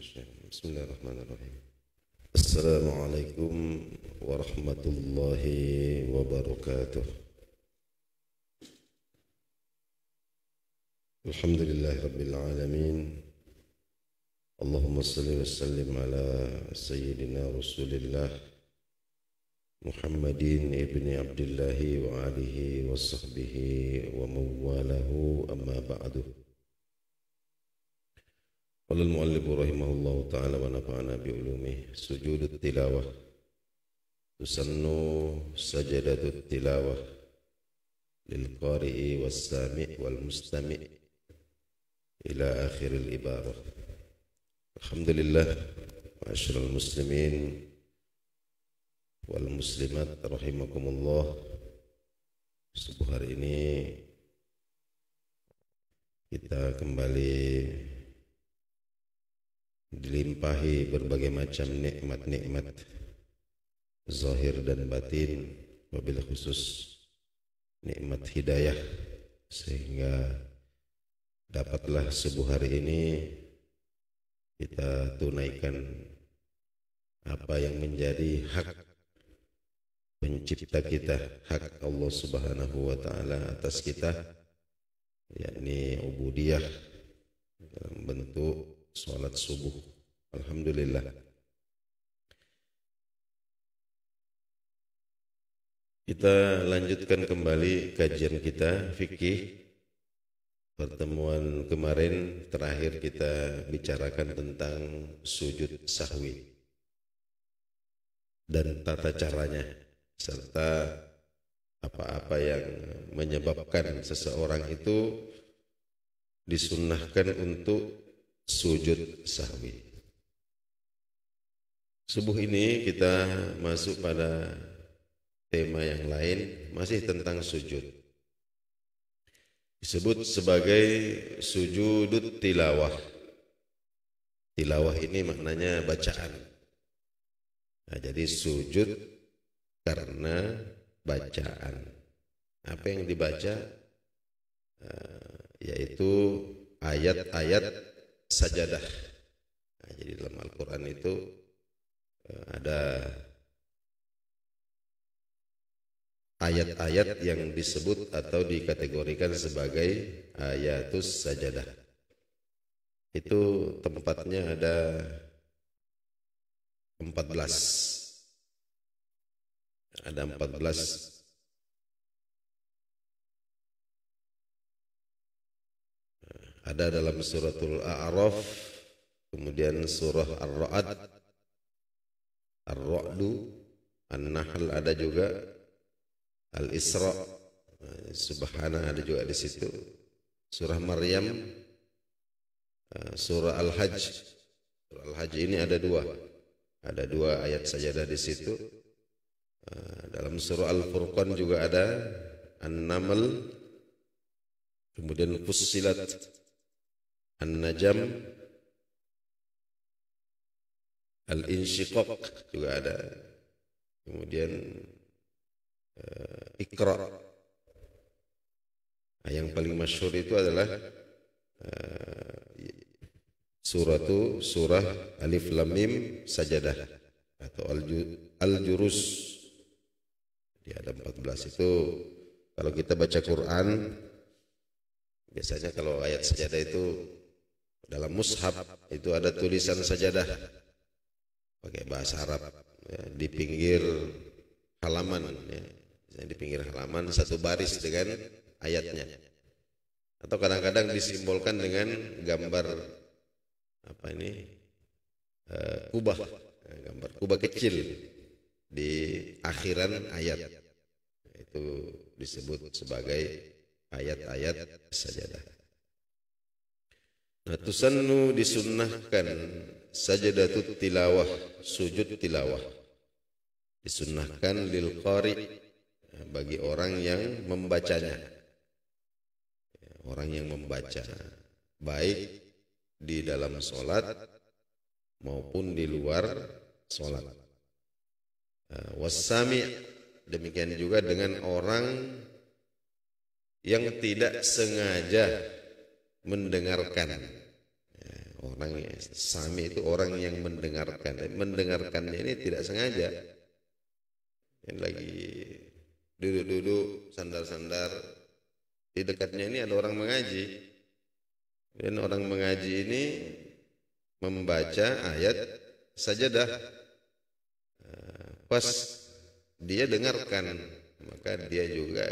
Bismillahirrahmanirrahim. Assalamualaikum warahmatullahi wabarakatuh. Alhamdulillahi rabbil alamin. Allahumma salli wa sallim ala sayyidina Rasulillah Muhammadin ibni Abdillahi wa alihi wa sahbihi wa mawalahu amma ba'du. Qala al-muallif rahimahullahu ta'ala wa nafa'ana bi ulumih. Sujudut tilawah tusannu sajadatut tilawah lil qari'i was sami' wal mustami' ila akhiril ibarah. Alhamdulillah, ma'asyiral muslimin wal muslimat rahimakumullah. Subuh hari ini kita kembali dilimpahi berbagai macam nikmat-nikmat zahir dan batin, wabil khusus nikmat hidayah, sehingga dapatlah subuh hari ini kita tunaikan apa yang menjadi hak pencipta kita, hak Allah Subhanahu wa ta'ala atas kita, yakni ubudiyah dalam bentuk salat subuh. Alhamdulillah. Kita lanjutkan kembali kajian kita fikih. Pertemuan kemarin terakhir kita bicarakan tentang sujud sahwi dan tata caranya, serta apa-apa yang menyebabkan seseorang itu disunnahkan untuk sujud sahwi. Subuh ini kita masuk pada tema yang lain, masih tentang sujud. Disebut sebagai sujudut tilawah. Tilawah ini maknanya bacaan. Nah, jadi sujud karena bacaan. Apa yang dibaca? Yaitu ayat-ayat sajadah. Nah, jadi dalam Al-Quran itu ada ayat-ayat yang disebut atau dikategorikan sebagai ayatus sajadah. Itu tempatnya ada 14. Ada 14. Ada dalam suratul A'raf, kemudian surah Ar-Ra'd, Ar-Ra'du, An-Nahl ada juga, Al-Isra, Subhana ada juga di situ, surah Maryam, surah Al-Hajj. Surah Al-Hajj ini ada dua ayat sajadah di situ. Dalam surah Al-Furqan juga ada An-Naml, kemudian Fussilat, An-Najm, Al-Insyiqaq juga ada, kemudian Iqra. Yang paling masyhur itu adalah surah Alif Lam Mim Sajadah atau Al-Jurus. Dia ada 14 itu. Kalau kita baca Quran, biasanya kalau ayat sajadah itu dalam mushaf itu ada tulisan sajadah pakai bahasa Arab, ya, di pinggir halaman, ya. Di pinggir halaman satu baris dengan ayatnya, atau kadang-kadang disimbolkan dengan gambar apa ini, kubah, gambar kubah kecil di akhiran ayat. Itu disebut sebagai ayat-ayat sajadah. Nah, tusannu disunnahkan sajadatut tilawah, sujud tilawah. Disunnahkan lil qari, bagi orang yang membacanya. Orang yang membaca, baik di dalam sholat maupun di luar sholat. Wassami', demikian juga dengan orang yang tidak sengaja mendengarkan. Orang yang sami itu orang yang mendengarkan. Mendengarkannya ini tidak sengaja. Yang lagi duduk-duduk, sandar-sandar. Di dekatnya ini ada orang mengaji. Dan orang mengaji ini membaca ayat sajadah. Pas dia dengarkan, maka dia juga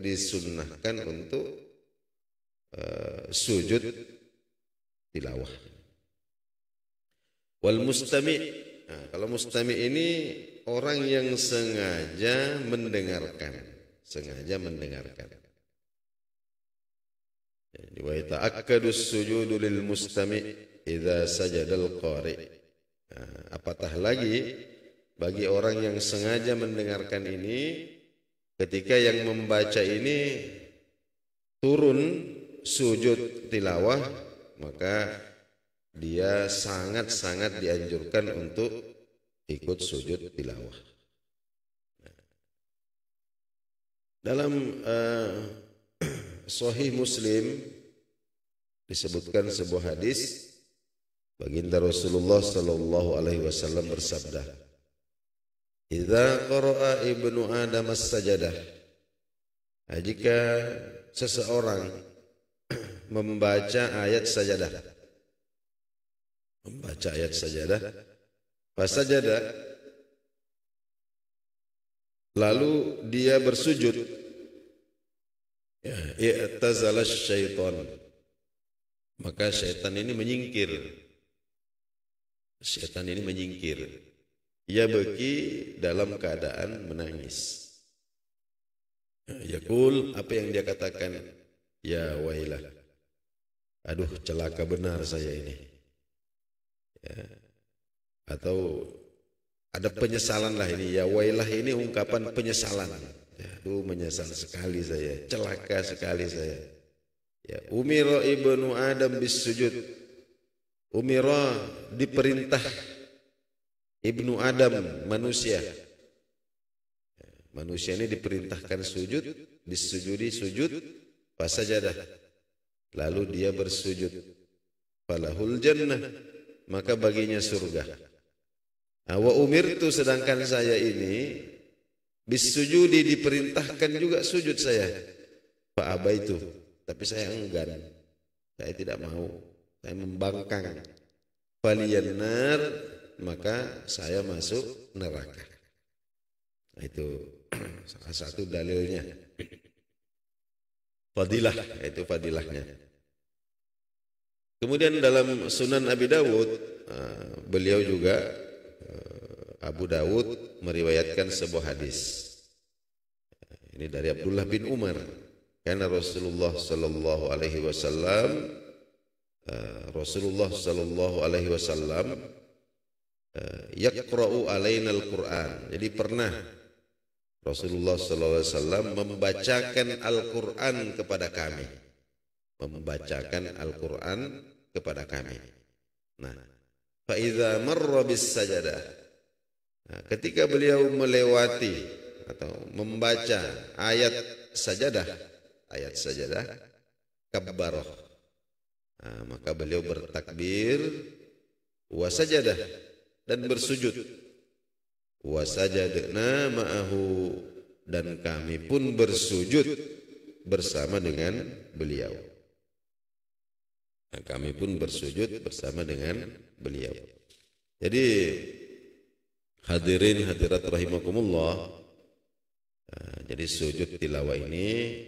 disunnahkan untuk sujud tilawah. Wal mustami', nah, kalau mustami' ini orang yang sengaja mendengarkan, Jadi wa ta'akkadu sujudu lil mustami' idza sajadal qari'. Nah, apatah lagi bagi orang yang sengaja mendengarkan ini, ketika yang membaca ini turun sujud tilawah, maka dia sangat-sangat dianjurkan untuk ikut sujud tilawah. Dalam Sahih Muslim disebutkan sebuah hadis, baginda Rasulullah sallallahu alaihi wasallam bersabda, "Idza qara'a ibnu Adam as-sajadah." Jika seseorang membaca ayat sajadah, fasajada, lalu dia bersujud, i'tazala syaitan, maka syaitan ini menyingkir. Ia beki dalam keadaan menangis. Yaqul, apa yang dia katakan? Ya wailah, aduh celaka benar saya ini. Ya. Atau ada penyesalan lah ini. Ya wailah ini ungkapan penyesalan. Ya, aduh menyesal sekali saya, celaka sekali saya. Ya, umira ibnu Adam bis sujud. Umira diperintah ibnu Adam, manusia. Manusia ini diperintahkan sujud, disujudi sujud, fasajadah. Lalu dia bersujud. Falahul jannah, maka baginya surga. Wa umirtu, sedangkan saya ini bisujudi diperintahkan juga sujud saya. Fa abaitu, tapi saya enggan. Saya tidak mau. Saya membangkang. Faliyannar, maka saya masuk neraka. Nah, itu salah satu dalilnya. Fadilah, itu fadilahnya. Kemudian dalam Sunan Abi Dawud, beliau juga Abu Dawud meriwayatkan sebuah hadis. Ini dari Abdullah bin Umar. Karena Rasulullah sallallahu alaihi wasallam yaqra'u alaina al-Qur'an. Jadi pernah Rasulullah sallallahu alaihi wasallam membacakan Al-Qur'an kepada kami. Nah, fa idza marra bis sajadah. Nah, ketika beliau melewati atau membaca ayat sajadah, kabbarah. Nah, maka beliau bertakbir, wa sajadah, dan bersujud. Wa sajadna ma'ahu, dan kami pun bersujud bersama dengan beliau. Nah, kami pun bersujud bersama dengan beliau. Jadi hadirin hadirat rahimakumullah, jadi sujud tilawah ini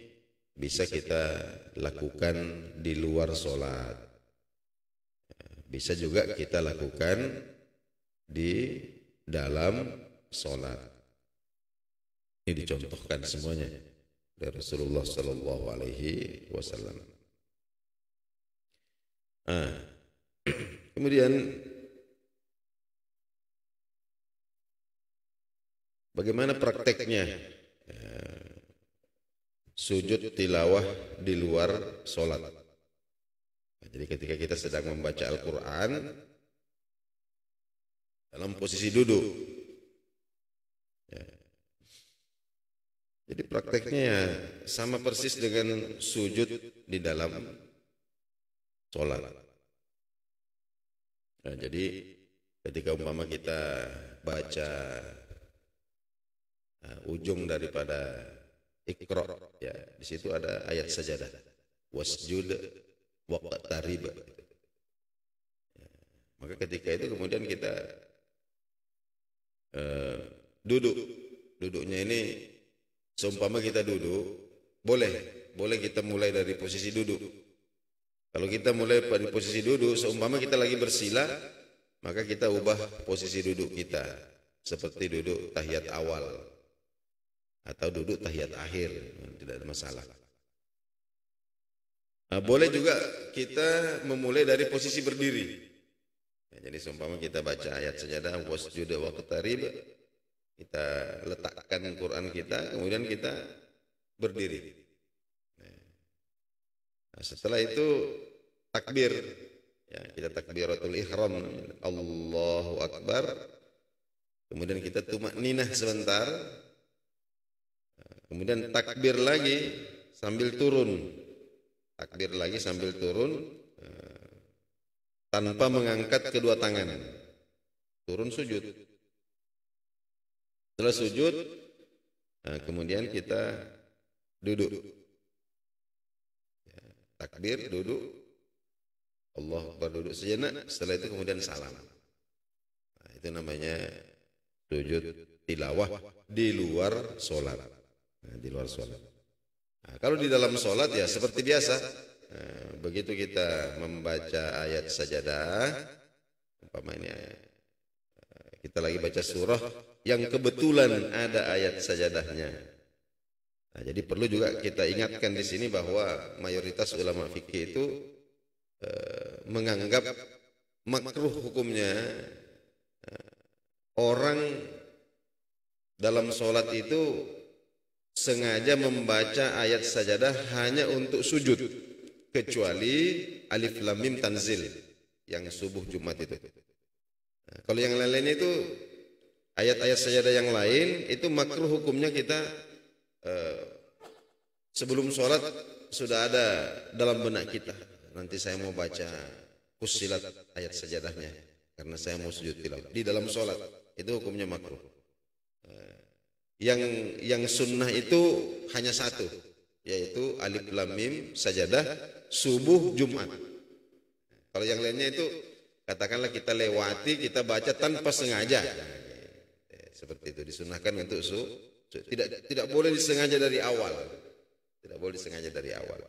bisa kita lakukan di luar sholat, bisa juga kita lakukan di dalam sholat. Ini dicontohkan semuanya dari Rasulullah Sallallahu Alaihi Wasallam. Kemudian bagaimana prakteknya sujud tilawah di luar sholat? Jadi ketika kita sedang membaca Al-Quran dalam posisi duduk, jadi prakteknya sama persis dengan sujud di dalam sholat. Nah, jadi ketika umpama kita baca ujung daripada Iqra, ya di situ ada ayat sajadah, wasjud waqtarib. Maka ketika itu kemudian kita duduknya ini seumpama kita duduk, boleh kita mulai dari posisi duduk. Kalau kita mulai dari posisi duduk, seumpama kita lagi bersila, maka kita ubah posisi duduk kita seperti duduk tahiyat awal atau duduk tahiyat akhir, tidak ada masalah. Nah, boleh juga kita memulai dari posisi berdiri. Ya, jadi seumpama kita baca ayat sajadah wasjud waqtarib, kita letakkan Quran kita, kemudian kita berdiri. Nah, setelah itu takbir, ya, kita takbiratul ihram, Allahu Akbar. Kemudian kita tumakninah sebentar. Kemudian takbir lagi sambil turun. Takbir lagi sambil turun tanpa mengangkat kedua tangan. Turun sujud. Setelah sujud, kemudian kita duduk. Takbir, duduk. Allah Akbar, duduk sejenak. Setelah itu kemudian salam. Nah, itu namanya sujud tilawah di luar sholat. Nah, di luar sholat. Nah, kalau di dalam sholat ya seperti biasa. Nah, begitu kita membaca ayat sajadah, umpamanya kita lagi baca surah yang kebetulan ada ayat sajadahnya. Nah, jadi perlu juga kita ingatkan di sini bahwa mayoritas ulama fikih itu menganggap makruh hukumnya orang dalam sholat itu sengaja membaca ayat sajadah hanya untuk sujud, kecuali alif lam mim tanzil yang subuh Jumat itu. Nah, kalau yang lain-lainnya itu ayat-ayat sajadah yang lain itu makruh hukumnya kita sebelum sholat sudah ada dalam benak kita. Nanti saya mau baca Fussilat ayat sajadahnya karena saya mau sujud tilawah di dalam sholat, itu hukumnya makruh. Yang sunnah itu hanya satu, yaitu alif lam mim sajadah subuh Jumat. Kalau yang lainnya itu katakanlah kita lewati, kita baca tanpa sengaja. Seperti itu disunahkan untuk tidak boleh disengaja dari awal. Tidak boleh disengaja dari awal.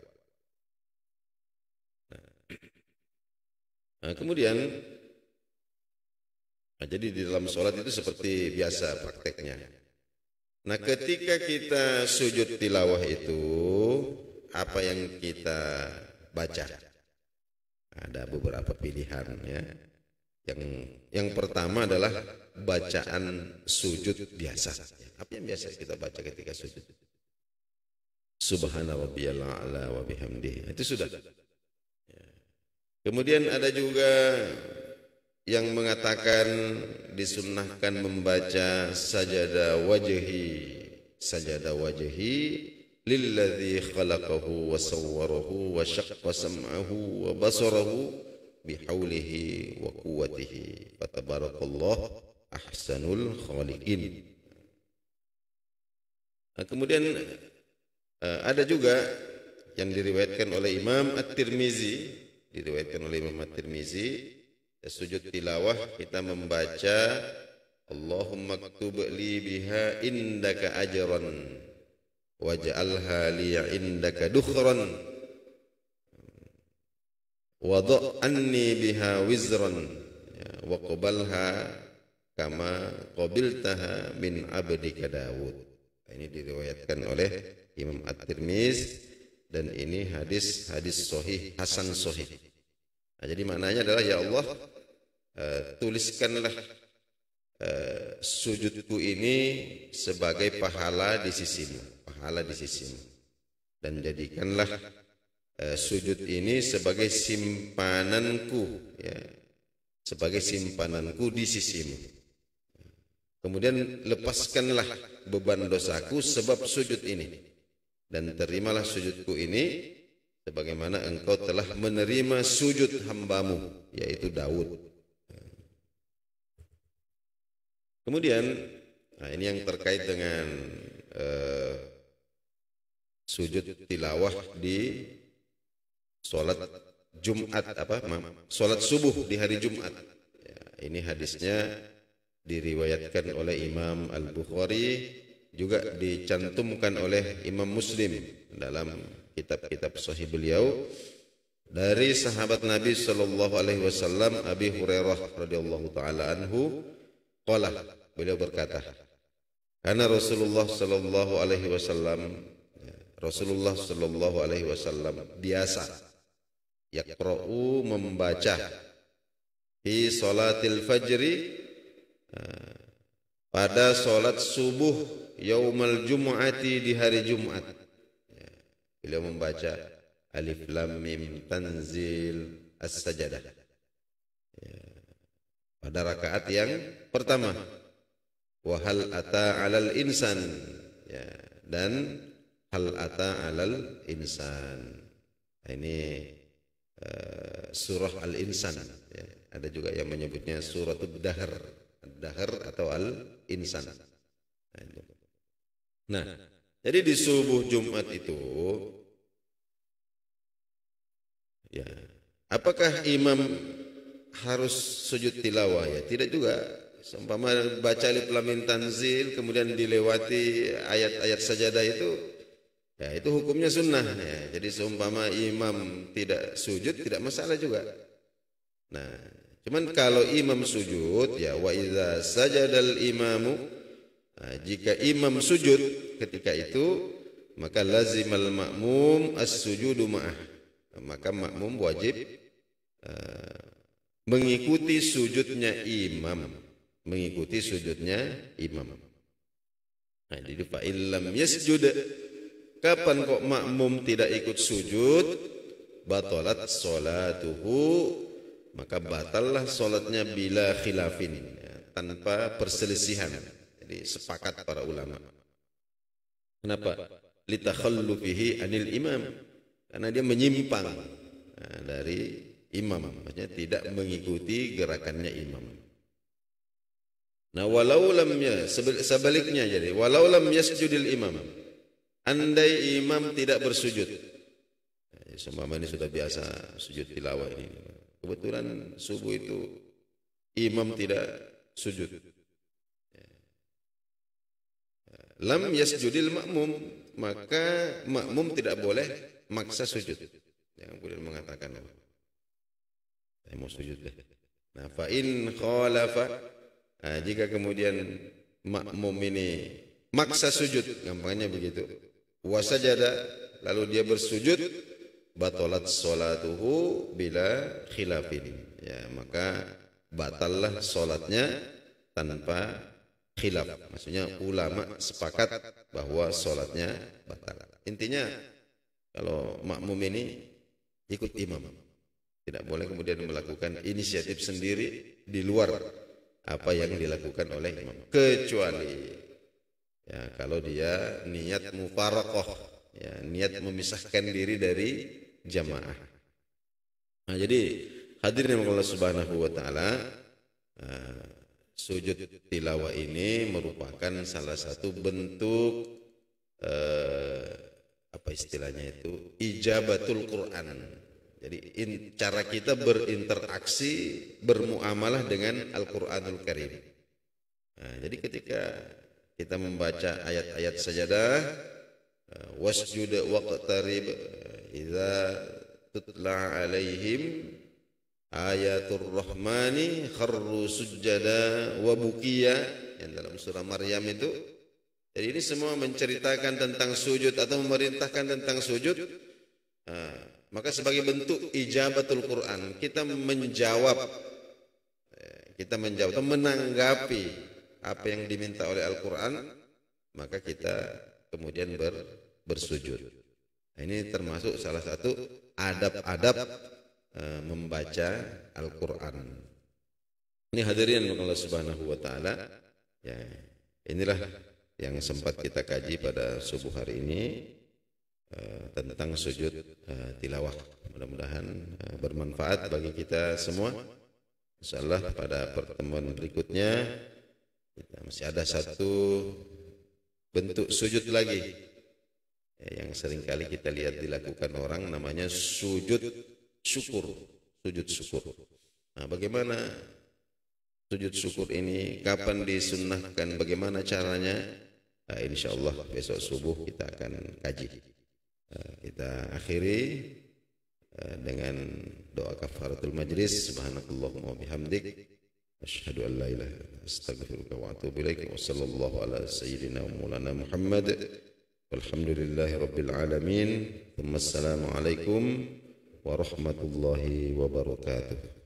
Nah, kemudian jadi di dalam sholat itu seperti biasa prakteknya. Nah, ketika kita sujud tilawah itu, apa yang kita baca? Ada beberapa pilihan ya. Yang pertama adalah bacaan sujud biasa. Apa yang biasa kita baca ketika sujud? Subhana rabbiyal a'la wa bihamdihi. Itu sudah. Kemudian ada juga yang mengatakan disunnahkan membaca sajadah wajhi lilladzi khalaqahu wa sawwarahu wa syaqqa sam'ahu wa basarahu bihaulihi wa quwwatihi fatabarakallahu ahsanul khaliqin. Nah, kemudian ada juga yang diriwayatkan oleh Imam At-Tirmizi, sujud tilawah kita membaca Allahumma ktub li biha indaka ajran waj'alha li indaka dukhran wada' anni biha wizran wa qabalha kama qabiltaha min abdika Daud. Ini diriwayatkan oleh Imam At-Tirmizi dan ini hadis sahih, hasan sahih. Nah, jadi maknanya adalah ya Allah, tuliskanlah sujudku ini sebagai pahala di sisimu, dan jadikanlah sujud ini sebagai simpananku, ya, sebagai simpananku di sisimu. Kemudian lepaskanlah beban dosaku sebab sujud ini, dan terimalah sujudku ini sebagaimana engkau telah menerima sujud hambamu, yaitu Daud. Kemudian, nah ini yang terkait dengan sujud tilawah di sholat Jumat sholat subuh di hari Jumat. Ya, ini hadisnya diriwayatkan oleh Imam Al-Bukhari, juga dicantumkan oleh Imam Muslim dalam kitab-kitab sahih beliau dari sahabat Nabi sallallahu alaihi wasallam Abi Hurairah radhiyallahu taala anhu qala, beliau berkata, karena Rasulullah sallallahu alaihi wasallam biasa yaqra'u membaca fi salatil fajri pada salat subuh yaumal jumu'ati di hari Jumat. Beliau membaca Alif Lam Mim Tanzil As-Sajdah pada rakaat yang pertama, wa hal ata 'alal insan, dan hal ata 'alal insan. Ini surah Al-Insan, ada juga yang menyebutnya suratul Dahr, Dahr atau Al-Insan. Nah, jadi di subuh Jumat itu, ya, apakah imam harus sujud tilawah? Ya, tidak juga. Seumpama baca Alif Lam Mim Tanzil kemudian dilewati ayat-ayat sajadah itu, ya itu hukumnya sunnah. Ya. Jadi seumpama imam tidak sujud tidak masalah juga. Nah, cuman kalau imam sujud, ya wa idza sajadal imamu, nah, jika imam sujud ketika itu, maka lazimal makmum as-sujudu ma'ah, maka makmum wajib mengikuti sujudnya imam, mengikuti sujudnya imam. Nah, jadi fa illam yasjud, kapan kok makmum tidak ikut sujud, batalat sholatuhu, maka batallah salatnya bila khilafin, ya, tanpa perselisihan. Jadi sepakat para ulama. Kenapa? Litakhallufihi anil imam, karena dia menyimpang dari imam, maksudnya tidak mengikuti gerakannya imam. Nah, walau lam sebaliknya, jadi walau lam yasjudil imam, andai imam tidak bersujud. Seumpama ini sudah biasa sujud tilawah ini, kebetulan subuh itu imam tidak sujud, lam yasjudil makmum, maka makmum tidak boleh maksa sujud. Jangan boleh mengatakan saya mau sujud deh. Nah, fa in khalafa, jika kemudian makmum ini maksa sujud, gampangnya begitu, wasajada, lalu dia bersujud, batalat sholatuhu bila khilafin, ya, maka batallah sholatnya tanpa khilaf. Maksudnya ulama sepakat bahwa sholatnya batal. Intinya kalau makmum ini ikut imam, tidak boleh kemudian melakukan inisiatif sendiri di luar apa yang dilakukan oleh imam, kecuali ya kalau dia niat mufaraqah, ya, niat memisahkan diri dari jamaah. Nah, jadi hadirin Allah Subhanahu wa taala, sujud tilawah ini merupakan salah satu bentuk apa istilahnya itu, ijabatul Quran. Jadi cara kita berinteraksi, bermuamalah dengan Al-Quranul Karim. Nah, jadi ketika kita membaca ayat-ayat sajadah, wasjud waqtarib idza tutla alaihim ayatul rahmani kharru sujjada wa bukiya, yang dalam surah Maryam itu. Jadi ini semua menceritakan tentang sujud atau memerintahkan tentang sujud. Maka sebagai bentuk ijabatul Quran, kita menjawab atau menanggapi apa yang diminta oleh Al-Quran, maka kita kemudian bersujud. Nah, ini termasuk salah satu adab-adab membaca Al-Quran. Ini hadirin Allah Subhanahu wa taala, ya, inilah yang sempat kita kaji pada subuh hari ini tentang sujud tilawah. Mudah-mudahan bermanfaat bagi kita semua. Insyaallah pada pertemuan berikutnya Masih ada satu bentuk sujud lagi yang seringkali kita lihat dilakukan orang, namanya sujud syukur. Sujud syukur. Nah, bagaimana sujud syukur ini? Kapan disunnahkan? Bagaimana caranya? Nah, insya Allah besok subuh kita akan kaji. Kita akhiri dengan doa kafaratul majlis. Subhanakallahumma wa bihamdik, asyhadu an la ilaha illa anta, astaghfiruka wa atubu ilaik. Wa sallallahu ala sayyidina wa maulana Muhammad. Walhamdulillahi rabbil alamin. Assalamu alaikum warahmatullahi wabarakatuh.